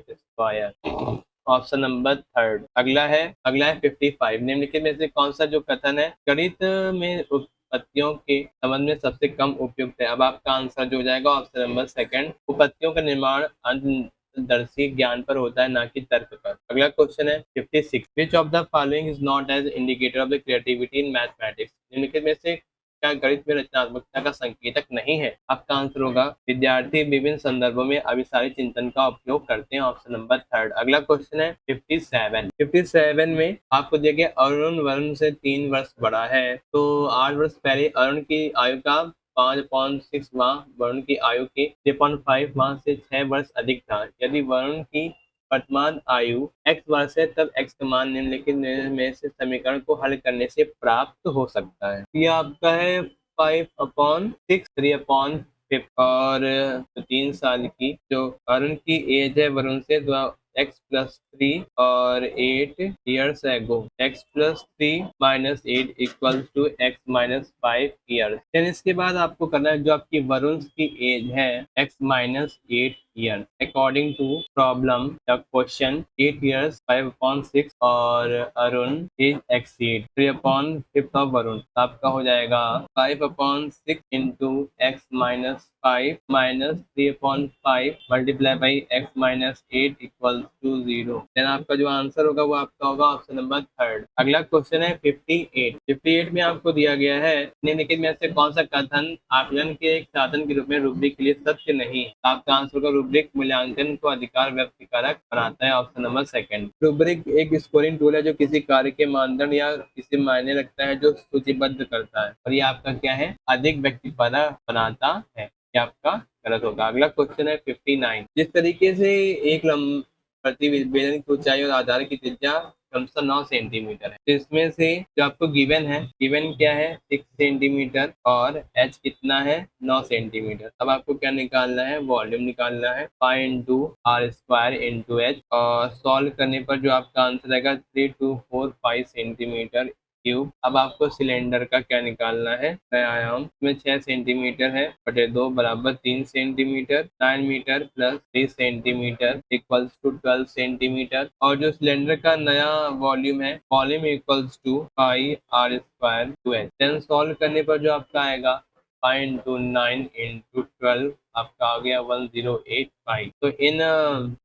square. Option number third. अगला है 55। निम्नलिखित में से कौन सा जो कथन है गणित में उपपत्तियों के संबंध में सबसे कम उपयुक्त है। अब आपका आंसर जो हो जाएगा ऑप्शन नंबर सेकंड। उपपत्तियों का निर्माण अंतर्दर्शी ज्ञान पर होता है, ना कि तर्क पर। अगला क्वेश्चन है 56। Which of the following is not as indicator of the creativity in mathematics. निम्नलिखित में से क्या गणित में रचनात्मकता का संकेतक नहीं है। आपका आंसर होगा विद्यार्थी विभिन्न संदर्भों में अभिसारी चिंतन का उपयोग करते हैं, ऑप्शन नंबर थर्ड। अगला क्वेश्चन है 57 में आपको देखिए अरुण वरुण से 3 वर्ष बड़ा है, तो 8 वर्ष पहले अरुण की आयु का 5.6 माह वरुण की आयु के 3.5 माह से 6 वर्ष अधिक था। यदि वरुण की वर्तमान आयु x वर्ष है तब x का मान निम्नलिखित में से समीकरण को हल करने से प्राप्त हो सकता है। ये आपका है 5/6, 3/5 और 3 साल की जो अरुण की एज है वरुण से x+3 और 8 years ago, x+3 - 8 equal to x-5 years। Then इसके बाद आपको करना है जो आपकी वरुण की एज है x-8 years। According to problem the question 8 years 5/6 और Arun age exceed 3/5 of Varun. आपका हो जाएगा 5/6 into x-5 minus 3/5 multiply by x-8 equal to 0। Then आपका जो आंसर होगा वो आपका होगा ऑप्शन नंबर थर्ड। अगला क्वेश्चन है 58 में आपको दिया गया है निम्नलिखित में से कौन सा कथन आकलन के एक साधन के रूप में रूब्रिक के लिए सत्य नहीं। आपका आंसर होगा रूब्रिक मूल्यांकन को अधिकार व्यक्तिकारक बनाता है, ऑप्शन नंबर सेकंड। रूब्रिक एक स्कोरिंग टूल है जो किसी कार्य के मानदंड या किसी मायने रखता है जो सूचीबद्ध करता है, और ये आपका क्या है अधिक व्यक्तिपरक बनाता है। ये आपका गलत होगा। अगला क्वेश्चन है 59। जिस तरीके से एक प्रतिवेदन की ऊंचाई और आधार की त्रिज्या क्रमशः 9 सेंटीमीटर है, तो इसमें से जो आपको गिवन क्या है 6 सेंटीमीटर और h कितना है 9 सेंटीमीटर। अब आपको क्या निकालना है वॉल्यूम निकालना है, pi into R square into H, और सॉल्व करने पर जो आपका आंसर आएगा 3245 सेंटीमीटर क्यूब। अब आपको सिलेंडर का क्या निकालना है आयाम में 6 सेंटीमीटर है बटे 2 बराबर 3 centimetre, 9 metre plus 3 centimetre equals to 12 centimetre. और जो सिलेंडर का नया वॉल्यूम है volume equals to pi R square to H. Then solve करने पर जो आपका आएगा 5 इंटू 9 इंटू 12 आपका आ गया 1085 पाई। तो इन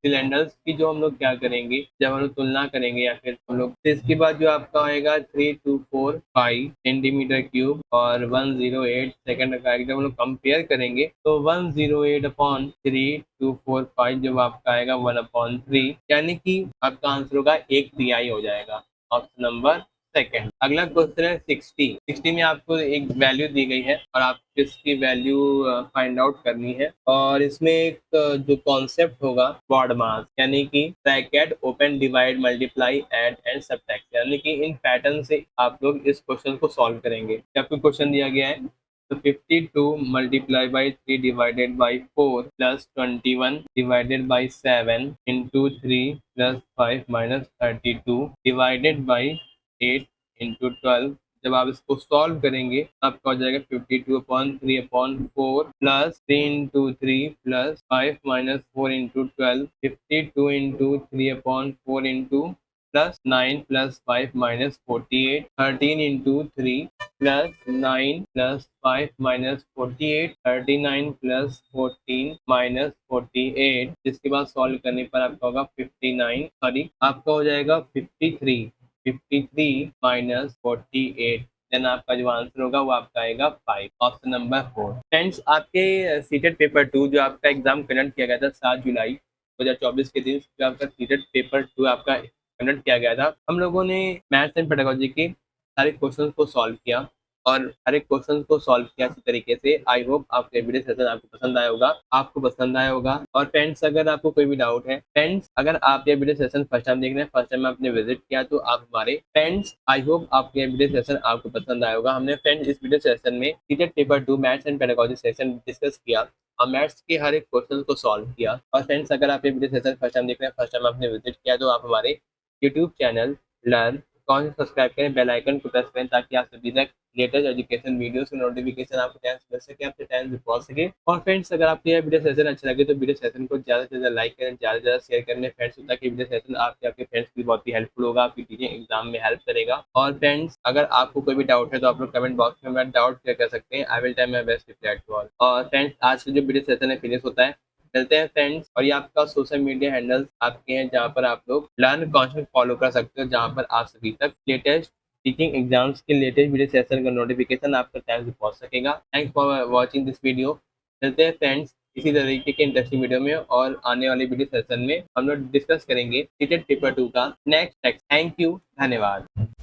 सिलेंडर्स की जो हम लोग क्या करेंगे जब हम लोग तुलना करेंगे या फिर हम लोग तो इसके बाद जो आपका आएगा 324 पाई सेंटीमीटर क्यूब और 108 सेकंड का जब हम लोग कंपेयर करेंगे तो 108/324 जब आपका आएगा 1/3, यानी कि आपका आंसर होगा 1/3 हो जाएगा, ऑप्शन नंबर सेकंड। अगला क्वेश्चन है 60 में आपको एक वैल्यू दी गई है और आपको इसकी वैल्यू फाइंड आउट करनी है। और इसमें एक जो कॉन्सेप्ट होगा बॉड मास, यानी कि bracket open divide multiply add and subtract, यानी कि इन पैटर्न से आप लोग इस क्वेश्चन को सॉल्व करेंगे। आपको क्वेश्चन दिया गया है तो 52 multiply by 3 divided by 4 plus 21 divided by 7 into 3 plus 5 minus 32 divided by 8 into 12। जब आप इसको सॉल्व करेंगे तो आपका हो जाएगा 52/3/4 plus 3 into 3 plus 5 minus 4 into 12, 52 into 3/4 into plus 9 plus 5 minus 48, 13 into 3 plus 9 plus 5 minus 48, 39 plus 14 minus 48, जिसके बाद सॉल्व करने पर आपका होगा 59, सॉरी आपका हो जाएगा 53, 53 माइनस 48, देन आपका जो आंसर होगा वो आपका आएगा 5, ऑप्शन नंबर 4। फ्रेंड्स, आपके सीटेट पेपर 2 जो आपका एग्जाम कंडक्ट किया गया था 7 जुलाई 2024 के दिन, जो आपका सीटेट पेपर 2 आपका कंडक्ट किया गया था, हम लोगों ने मैथ्स एंड पेडागोजी के सारे क्वेश्चंस को सॉल्व किया और हर एक क्वेश्चन को सॉल्व किया अच्छी तरीके से। आई होप आपका वीडियो सेशन आपको पसंद आया होगा। और फ्रेंड्स, अगर आपको कोई भी डाउट है, फ्रेंड्स अगर आप ये वीडियो सेशन फर्स्ट टाइम देख रहे हैं, फर्स्ट टाइम आपने विजिट किया, तो आप हमारे फ्रेंड्स, आई होप आपको ये वीडियो सेशन आपको पसंद आया होगा। हमने फ्रेंड्स इस वीडियो सेशन में CTET paper 2 maths and pedagogy session discuss किया और मैथ्स के हर एक क्वेश्चन को सॉल्व किया। और फ्रेंड्स, अगर आप ये वीडियो सेशन फर्स्ट टाइम देख रहे हैं, फर्स्ट टाइम आपने विजिट किया, तो आप हमारे यूट्यूब चैनल लर्न कौन से सब्सक्राइब करें, बेल आइकन को प्रेस करें, ताकि आप सभी तक लेटेस्ट एजुकेशन वीडियोस की नोटिफिकेशन आपको टाइम से मिल सके, आपके टाइम से पहुंच सके। और फ्रेंड्स, अगर आपको यह वीडियो सेशन अच्छा लगे तो वीडियो सेशन को ज़्यादा से ज़्यादा लाइक करें, ज़्यादा से ज़्यादा शेयर करें फ्रेंड्स, ताकि वीडियो सेशन आपके फ्रेंड्स की बहुत ही हेल्पफुल होगा, आपकी टीचिंग एग्जाम में हेल्प करेगा। और फ्रेंड्स, अगर आपको कोई भी डाउट है तो आप लोग कमेंट बॉक्स में मेरा डाउट क्लियर कर सकते हैं। I will try my best reply to all. और फ्रेंड्स, आज का जो वीडियो सेशन है फिनिश होता है, मिलते हैं फ्रेंड्स। और ये आपका सोशल मीडिया हैंडल्स आपके हैं, जहाँ पर आप लोग लर्न कॉन्सेप्ट फॉलो कर सकते हो, जहाँ पर आप सभी तक लेटेस्ट टीचिंग एग्जाम्स के लेटेस्ट वीडियो सेशन का नोटिफिकेशन आपके टाइम से पहुंच सकेगा। Thanks for watching this video. मिलते हैं फ्रेंड्स इसी तरीके के इंटरेस्टिंग वीडियो में, और आने वाले वीडियो सेशन में हम लोग डिस्कस करेंगे सीटेट पेपर 2 का नेक्स्ट टेक्स्ट। थैंक यू, धन्यवाद।